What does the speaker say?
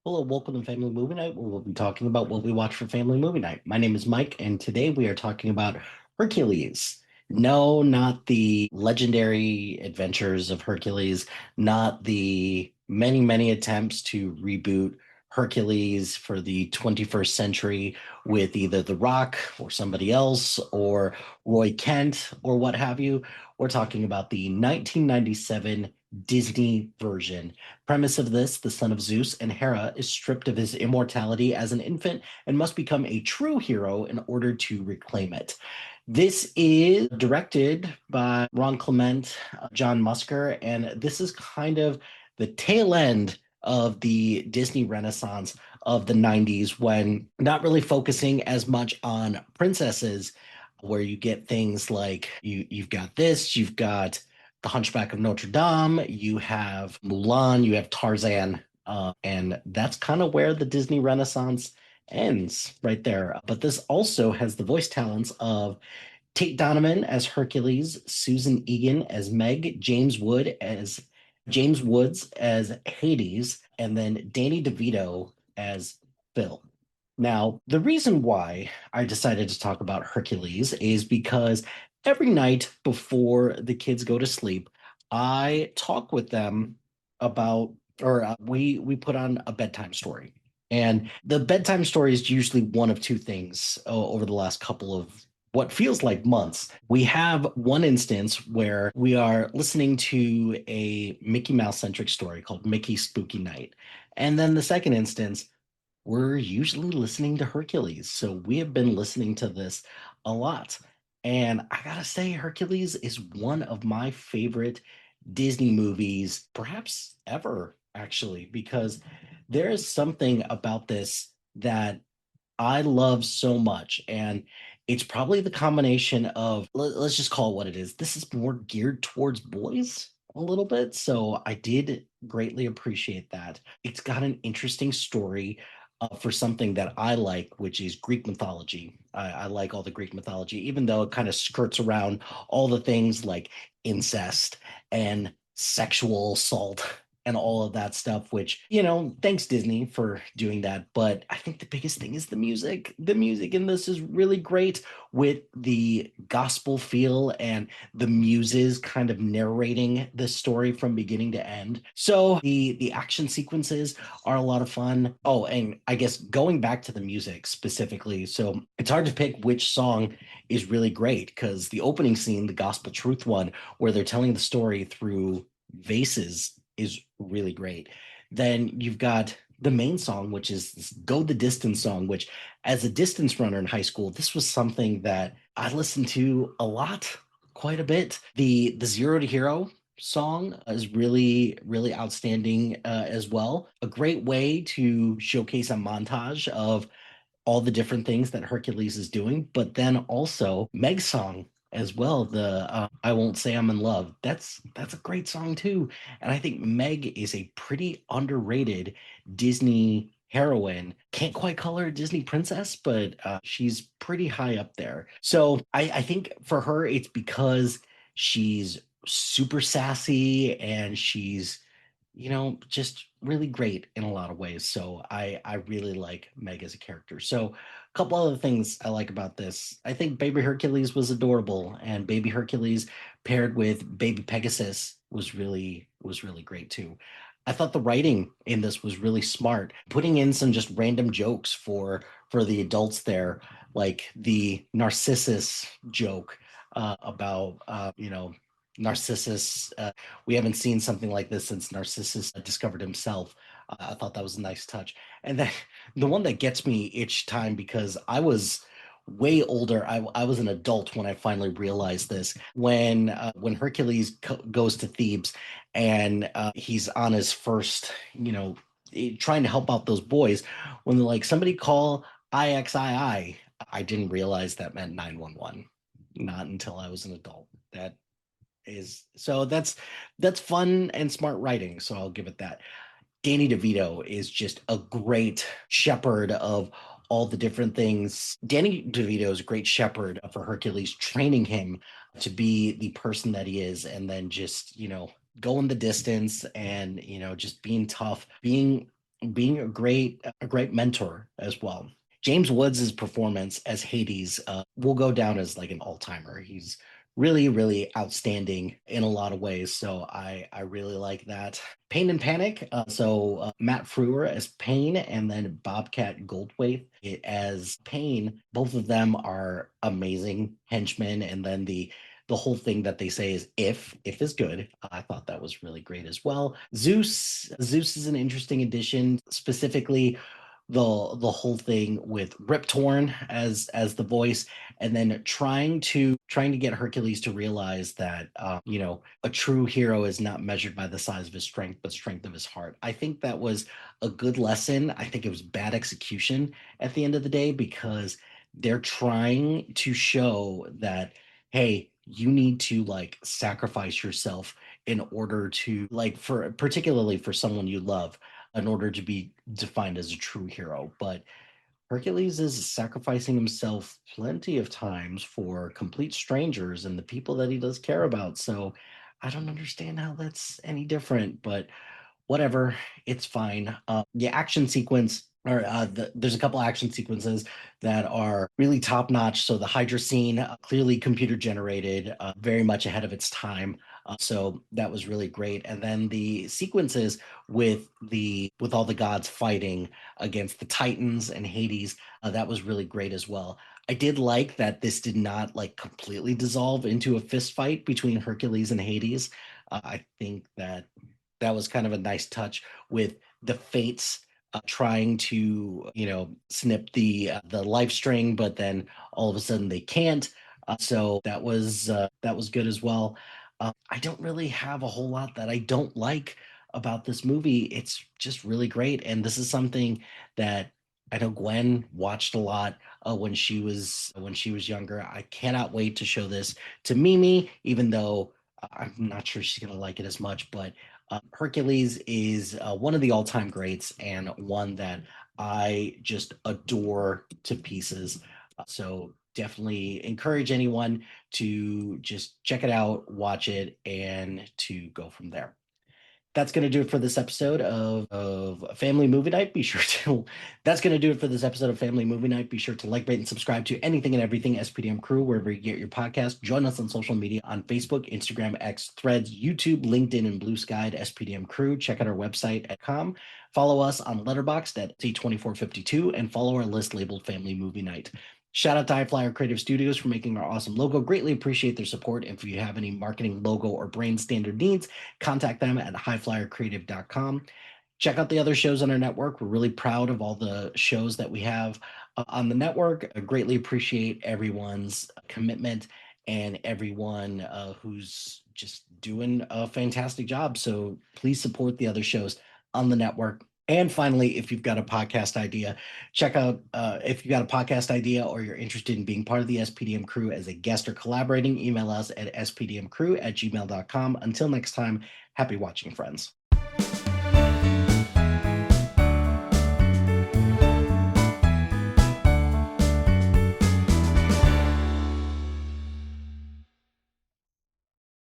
Hello, welcome to Family Movie Night, where we'll be talking about what we watch for Family Movie Night. My name is Mike, and today we are talking about Hercules. No, not the legendary adventures of Hercules, not the many, many attempts to reboot Hercules for the 21st century with either The Rock or somebody else or Roy Kent or what have you. We're talking about the 1997 Disney version. Premise of this, the son of Zeus and Hera is stripped of his immortality as an infant and must become a true hero in order to reclaim it. This is directed by Ron Clement, John Musker, and this is kind of the tail end of the Disney Renaissance of the 90s when not really focusing as much on princesses, where you get things like you've got this, you've got the Hunchback of Notre Dame, you have Mulan, you have Tarzan, and that's kind of where the Disney Renaissance ends right there. But this also has the voice talents of Tate Donovan as Hercules, Susan Egan as Meg, James Woods as Hades, and then Danny DeVito as Phil. Now, the reason why I decided to talk about Hercules is because every night before the kids go to sleep, I talk with them about, we put on a bedtime story. And the bedtime story is usually one of two things over the last couple of what feels like months. We have one instance where we are listening to a Mickey Mouse centric story called Mickey's Spooky Night. And then the second instance, we're usually listening to Hercules. So we have been listening to this a lot. And I gotta say, Hercules is one of my favorite Disney movies, perhaps ever, actually, because there is something about this that I love so much. And it's probably the combination of, let's just call it what it is. This is more geared towards boys a little bit. So I did greatly appreciate that. It's got an interesting story for something that I like, which is Greek mythology. I like all the Greek mythology, even though it kind of skirts around all the things like incest and sexual assault and all of that stuff, which, thanks Disney for doing that. But I think the biggest thing is the music. The music in this is really great with the gospel feel and the muses kind of narrating the story from beginning to end. So the action sequences are a lot of fun. Oh, and I guess going back to the music specifically, so it's hard to pick which song is really great because the opening scene, the gospel truth one, where they're telling the story through vases is really great. Then you've got the main song, which is this Go the Distance song, which as a distance runner in high school, this was something that I listened to a lot, quite a bit. The Zero to Hero song is really, really outstanding as well. A great way to showcase a montage of all the different things that Hercules is doing, but then also Meg's song as well. The I Won't Say I'm in Love. That's a great song too, and I think Meg is a pretty underrated Disney heroine. Can't quite call her a Disney princess, but she's pretty high up there. So I think for her, it's because she's super sassy and she's just really great in a lot of ways. So I really like Meg as a character. So a couple other things I like about this. I think Baby Hercules was adorable, and Baby Hercules paired with Baby Pegasus was really great too. I thought the writing in this was really smart, putting in some just random jokes for the adults there, like the Narcissus joke about Narcissus. We haven't seen something like this since Narcissus discovered himself. I thought that was a nice touch. And then the one that gets me each time because I was way older. I was an adult when I finally realized this. When Hercules goes to Thebes and he's on his first, trying to help out those boys. When they're like, somebody call IXII, I didn't realize that meant 911. Not until I was an adult. That is so that's fun and smart writing, so I'll give it that. Danny DeVito is just a great shepherd of all the different things. Danny DeVito is a great shepherd for Hercules, training him to be the person that he is, and then just going the distance and just being tough, being being a great mentor as well. James Woods' performance as Hades will go down as like an all-timer. He's really, really outstanding in a lot of ways. So I really like that. Pain and Panic. Matt Frewer as Pain, and then Bobcat Goldthwait as Pain. Both of them are amazing henchmen. And then the whole thing that they say is if is good. I thought that was really great as well. Zeus is an interesting addition, specifically the whole thing with Rip Torn as the voice, and then trying to get Hercules to realize that a true hero is not measured by the size of his strength, but strength of his heart. I think that was a good lesson. I think it was bad execution at the end of the day, because they're trying to show that, hey, you need to like sacrifice yourself in order to, like, for particularly for someone you love, in order to be defined as a true hero. But Hercules is sacrificing himself plenty of times for complete strangers and the people that he does care about. So I don't understand how that's any different, but whatever, it's fine. The action sequence, there's a couple action sequences that are really top notch. So the Hydra scene, clearly computer generated, very much ahead of its time. So that was really great. And then the sequences with all the gods fighting against the Titans and Hades, that was really great as well. I did like that this did not like completely dissolve into a fist fight between Hercules and Hades. I think that was kind of a nice touch with the fates trying to snip the life string, but then all of a sudden they can't. So that was good as well. I don't really have a whole lot that I don't like about this movie. It's just really great, and this is something that I know Gwen watched a lot when she was younger. I cannot wait to show this to Mimi, even though I'm not sure she's gonna like it as much. But Hercules is one of the all-time greats, and one that I just adore to pieces. So definitely encourage anyone to just check it out, watch it, and to go from there. That's going to do it for this episode of Family Movie Night. That's going to do it for this episode of Family Movie Night. Be sure to like, rate, and subscribe to anything and everything SPDM Crew, wherever you get your podcast. Join us on social media on Facebook, Instagram, X, Threads, YouTube, LinkedIn, and Blue Sky at SPDM Crew. Check out our website at com. Follow us on Letterboxd at T2452, and follow our list labeled Family Movie Night. Shout out to HiFlyer Creative Studios for making our awesome logo. Greatly appreciate their support. If you have any marketing, logo, or brand standard needs, contact them at HiFlyerCreative.com. Check out the other shows on our network. We're really proud of all the shows that we have on the network. I greatly appreciate everyone's commitment and everyone who's just doing a fantastic job. So please support the other shows on the network. And finally, if you've got a podcast idea, check out if you've got a podcast idea or you're interested in being part of the SPDM crew as a guest or collaborating, email us at spdmcrew@gmail.com. Until next time, happy watching, friends.